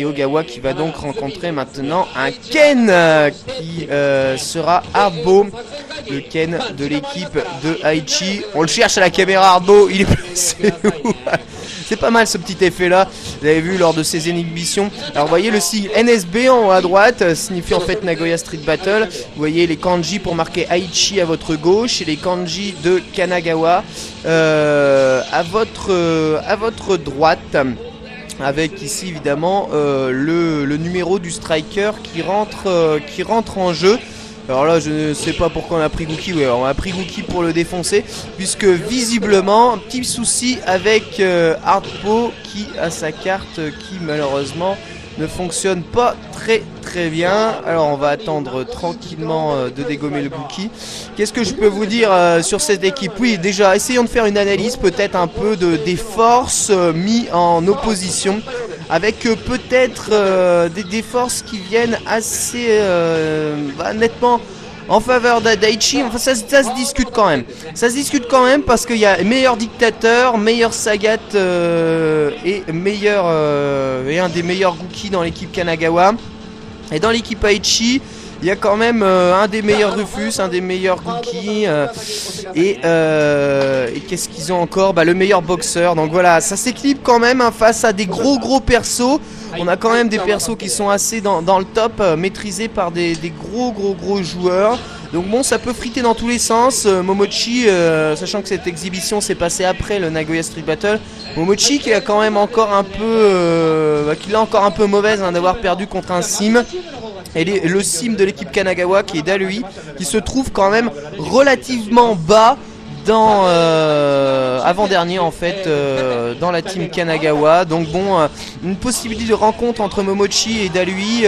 et Ogawa qui va donc rencontrer maintenant un Ken qui sera Hardbo, le Ken de l'équipe de Aichi. On le cherche à la caméra, Hardbo, il est placé où? C'est pas mal ce petit effet là, vous avez vu lors de ces inhibitions. Alors vous voyez le signe NSB en haut à droite, signifie en fait Nagoya Street Battle. Vous voyez les kanji pour marquer Aichi à votre gauche et les kanji de Kanagawa à votre droite. Avec ici évidemment le numéro du striker qui rentre en jeu. Alors là je ne sais pas pourquoi on a pris Gookie, ouais, on a pris Gookie pour le défoncer. Puisque visiblement, un petit souci avec Hardbo qui a sa carte qui malheureusement ne fonctionne pas très bien. Alors on va attendre tranquillement de dégommer le Gookie. Qu'est-ce que je peux vous dire sur cette équipe? Oui, déjà essayons de faire une analyse peut-être un peu des forces mis en opposition. Avec peut-être des forces qui viennent assez nettement en faveur d'Aichi. Enfin ça se discute quand même. Ça se discute quand même parce qu'il y a meilleur dictateur, meilleur Sagat et un des meilleurs Gookie dans l'équipe Kanagawa. Et dans l'équipe Aichi, il y a quand même un des meilleurs Rufus, un des meilleurs Gookie et qu'est-ce qu'ils ont encore? Le meilleur boxeur. Donc voilà, ça s'équilibre quand même face à des gros persos. On a quand même des persos qui sont assez dans le top, maîtrisés par des gros joueurs. Donc bon, ça peut friter dans tous les sens. Momochi, sachant que cette exhibition s'est passée après le Nagoya Street Battle, Momochi qui a quand même encore un peu, qui l'a encore un peu mauvaise d'avoir perdu contre un sim. Et le sim de l'équipe Kanagawa qui est Dalui, qui se trouve quand même relativement bas dans avant-dernier en fait dans la team Kanagawa. Donc bon, une possibilité de rencontre entre Momochi et Dalui,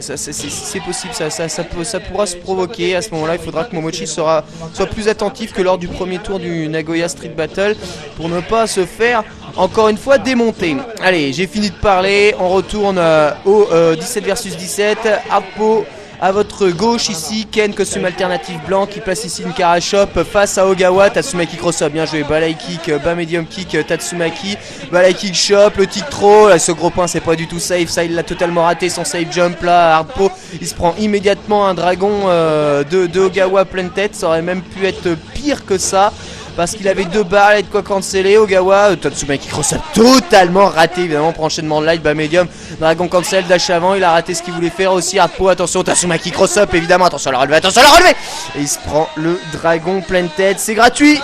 c'est possible, ça pourra se provoquer. À ce moment là il faudra que Momochi soit plus attentif que lors du premier tour du Nagoya Street Battle pour ne pas se faire encore une fois démonter. Allez, j'ai fini de parler, on retourne au 17 versus 17. Hardbo à votre gauche ici, Ken costume alternatif blanc qui place ici une Karashop face à Ogawa, Tatsumaki cross-up, bien joué, balai kick, bas medium kick, Tatsumaki, balai kick shop, le tic throw, là, ce gros point c'est pas du tout safe, ça il l'a totalement raté, son safe jump là, Hardbo, il se prend immédiatement un dragon de Ogawa pleine tête, ça aurait même pu être pire que ça. Parce qu'il avait deux balles et de quoi canceller. Ogawa, Tatsumaki cross-up totalement raté. Évidemment, pour enchaînement de light, bas medium. Dragon cancel, dash avant. Il a raté ce qu'il voulait faire aussi. Hardbo, attention, Tatsumaki cross-up. Évidemment, attention à la relever, attention à la relever. Et il se prend le dragon pleine tête. C'est gratuit.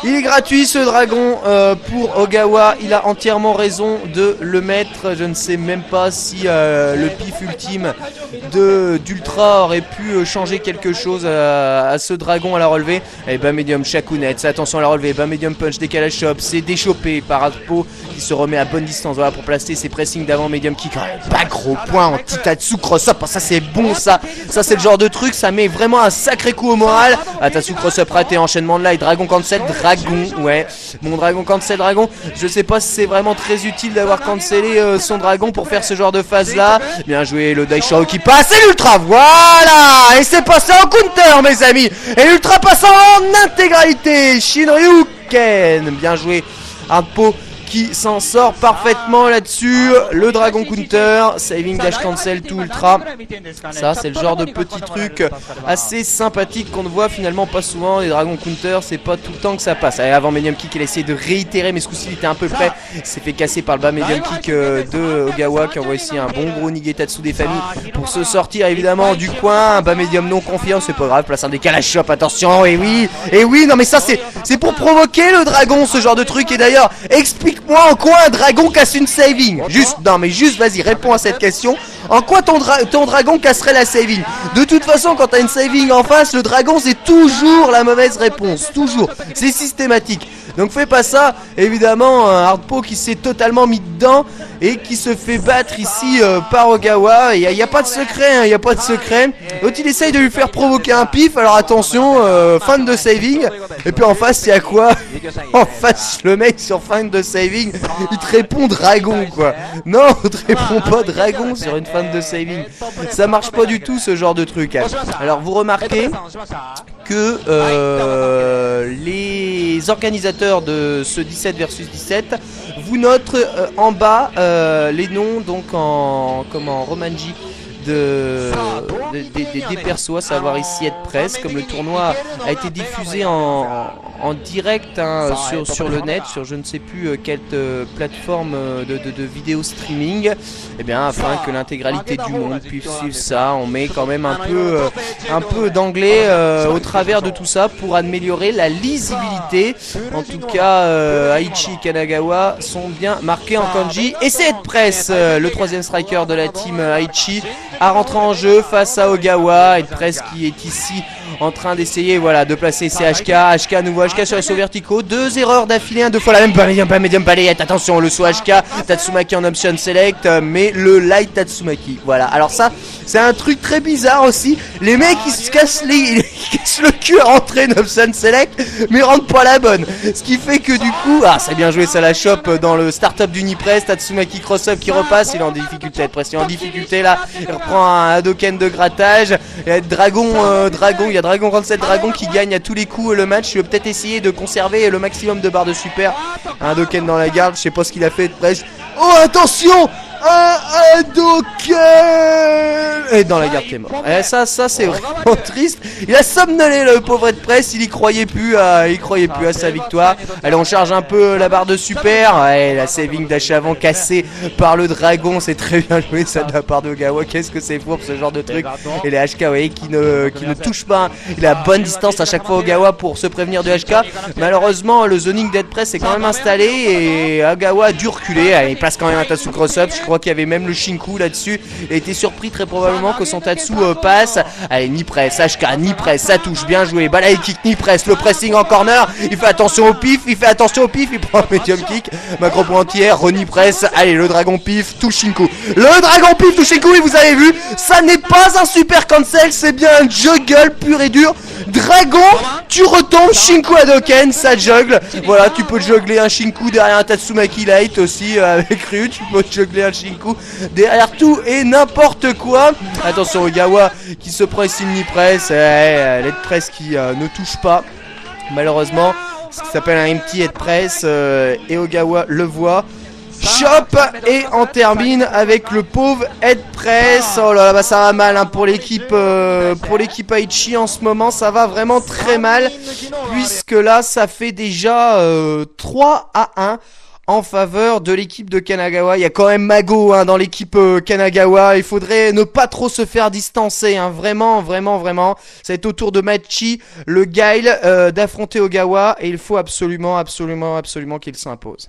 Il est gratuit ce dragon pour Ogawa. Il a entièrement raison de le mettre. Je ne sais même pas si le pif ultime d'Ultra aurait pu changer quelque chose à ce dragon à la relevée. Et bas medium Shakunet, attention à la relevée. Bas medium punch décalage shop. C'est déchopé par Hardbo qui se remet à bonne distance. Voilà pour placer ses pressings d'avant medium kick. Pas gros point en Titatsu cross-up. Ça c'est bon ça. Ça c'est le genre de truc. Ça met vraiment un sacré coup au moral. Tatsu cross-up raté. Enchaînement de light. Dragon cancel. Ouais, mon dragon cancel dragon. Je sais pas si c'est vraiment très utile d'avoir cancellé son dragon pour faire ce genre de phase là. Bien joué, le Daishao qui passe et l'ultra, voilà. Et c'est passé en counter mes amis. Et l'ultra passe en intégralité. Shinryuken, bien joué. Hardbo qui s'en sort parfaitement là-dessus. Le dragon counter, saving dash cancel tout ultra. Ça c'est le genre de petit truc assez sympathique qu'on ne voit finalement pas souvent. Les dragons counter, c'est pas tout le temps que ça passe. Allez, avant medium kick, il a essayé de réitérer, mais ce coup-ci il était un peu près. Il s'est fait casser par le bas medium kick de Ogawa qui envoie ici un bon gros Nigetatsu des familles pour se sortir évidemment du coin. Un bas medium non confiant, c'est pas grave, place un décalage shop, attention. Et oui, non mais ça c'est pour provoquer le dragon, ce genre de truc. Et d'ailleurs, explique-moi en quoi un dragon casse une saving. Juste, vas-y, réponds à cette question. En quoi ton dragon casserait la saving? De toute façon, quand t'as une saving en face, le dragon c'est toujours la mauvaise réponse. Toujours, c'est systématique. Donc fais pas ça. Évidemment, un Hardbo qui s'est totalement mis dedans et qui se fait battre ici par Ogawa. Il n'y a pas de secret, il n'y a pas de secret. L'autre il essaye de lui faire provoquer un pif. Alors attention, fin de saving. Et puis en face, il y a quoi? en face le mec sur fin de saving, il te répond dragon quoi. Non, on te répond pas dragon sur une fin de saving. Ça marche pas du tout ce genre de truc. Alors vous remarquez que les organisateurs de ce 17 versus 17 vous notent en bas les noms donc en romanji des persos, à savoir ici Ed Press. Comme le tournoi a été diffusé en direct sur le net, sur je ne sais plus quelle plateforme de vidéo streaming, et bien afin que l'intégralité du monde puisse suivre ça, on met quand même un peu d'anglais au travers de tout ça pour améliorer la lisibilité. En tout cas, Aichi et Kanagawa sont bien marqués en kanji, et c'est Ed Press, le troisième striker de la team Aichi, à rentrer en jeu face à Ogawa. Ed Press qui est ici en train d'essayer de placer ses HK, nouveau HK sur les sauts verticaux, 2 erreurs d'affilée, 2 fois la même, pas medium palette, attention le saut HK, Tatsumaki en option select, mais le light Tatsumaki, voilà. Alors ça, c'est un truc très bizarre aussi, les mecs ils se cassent le cul à rentrer une option select, mais rentrent pas la bonne, ce qui fait que du coup, c'est bien joué, ça la chope dans le start-up d'Unipress, Tatsumaki cross-up qui repasse, il est en difficulté, Ed Press il est en difficulté là, il reprend un Hadoken de grattage, et Dragon, il y a Dragon 27 Dragon qui gagne à tous les coups le match. Il veut peut-être essayer de conserver le maximum de barres de super. Un Hadoken dans la garde, je sais pas ce qu'il a fait, presque. Oh attention, un Hadoken et dans la garde qui est mort. Et ça c'est vraiment triste. Il a somnolé le pauvre Ed Press, il y croyait plus à sa victoire. Allez, on charge un peu la barre de super. Ouais, la saving dash avant cassée par le dragon, c'est très bien joué ça de la part de Ogawa. Qu'est-ce que c'est pour ce genre de truc. Et les HK, ouais, qui ne touchent pas. Il a bonne distance à chaque fois Ogawa pour se prévenir de HK. Malheureusement, le zoning d'Ed Press est quand même installé et Ogawa a dû reculer. Allez, il place quand même un Tatsu cross-up. Je crois qu'il y avait même le Shinku là-dessus. Il a été surpris très probablement que son Tatsu passe. Allez, ni press, HK, ni press, ça touche, bien joué. Balai kick, ni press, le pressing en corner. Il fait attention au pif, il prend un medium kick. Macro point entière, Roni press. Allez, le dragon pif, touche Shinku. Le dragon pif touche Shinku, et vous avez vu, ça n'est pas un super cancel, c'est bien un juggle pur et dur. Dragon, tu retombes, Shinku Hadoken, ça juggle. Voilà, tu peux juggler un Shinku derrière un Tatsumaki Light aussi avec Ryu. Tu peux juggler un Shinku derrière tout et n'importe quoi. Attention Ogawa qui se prend ici une press, Ed Press qui ne touche pas malheureusement, ce qui s'appelle un empty Ed Press, et Ogawa le voit, chop et on termine avec le pauvre Ed Press. Oh là là, bah ça va mal hein, pour l'équipe Aichi en ce moment, ça va vraiment très mal puisque là ça fait déjà 3-1 en faveur de l'équipe de Kanagawa. Il y a quand même Mago hein, dans l'équipe Kanagawa. Il faudrait ne pas trop se faire distancer hein. Vraiment. Ça va être au tour de Machi, le Guile, d'affronter Ogawa. Et il faut absolument qu'il s'impose.